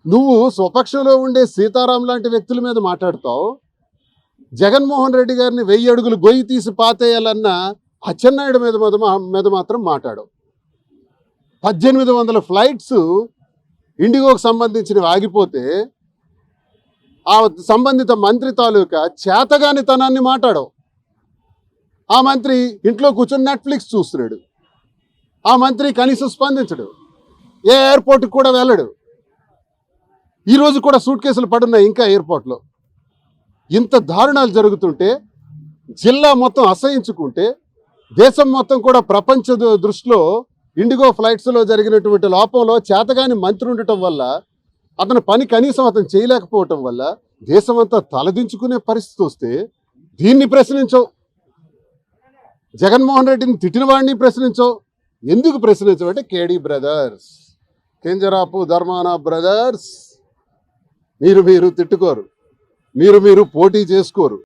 నువ్వు స్వపక్షంలో ఉండే సీతారాం లాంటి వ్యక్తుల మీద మాట్లాడుతావు. జగన్మోహన్ రెడ్డి గారిని 1000 అడుగులు గొయ్యి తీసి పాతేయాలన్న అచ్చెన్నాయుడు మీద మాత్రం మాట్లాడవు. 1800 ఫ్లైట్స్ ఇండిగోకు సంబంధించినవి ఆగిపోతే ఆ సంబంధిత మంత్రి తాలూకా చేతగానితనాన్ని మాట్లాడవు. ఆ మంత్రి ఇంట్లో కూర్చొని నెట్ఫ్లిక్స్ చూస్తున్నాడు. ఆ మంత్రి కనీసం స్పందించడు. ఏ ఎయిర్పోర్ట్కి కూడా వెళ్ళడు. ఈరోజు కూడా సూట్ కేసులు పడున్నాయి ఇంకా ఎయిర్పోర్ట్లో. ఇంత దారుణాలు జరుగుతుంటే, జిల్లా మొత్తం అసహించుకుంటే, దేశం మొత్తం కూడా ప్రపంచ దృష్టిలో ఇండిగో ఫ్లైట్స్లో జరిగినటువంటి లోపంలో చేతగాని మంత్రి ఉండటం వల్ల, అతని పని కనీసం అతను చేయలేకపోవటం వల్ల దేశమంతా తలదించుకునే పరిస్థితి వస్తే దీన్ని ప్రశ్నించవు. జగన్మోహన్ రెడ్డిని తిట్టిన వాడిని ప్రశ్నించవు. ఎందుకు ప్రశ్నించవు అంటే కేడీ బ్రదర్స్, కింజరాపు ధర్మాన బ్రదర్స్, మీరు తిట్టుకోరు, మీరు పోటీ చేసుకోరు.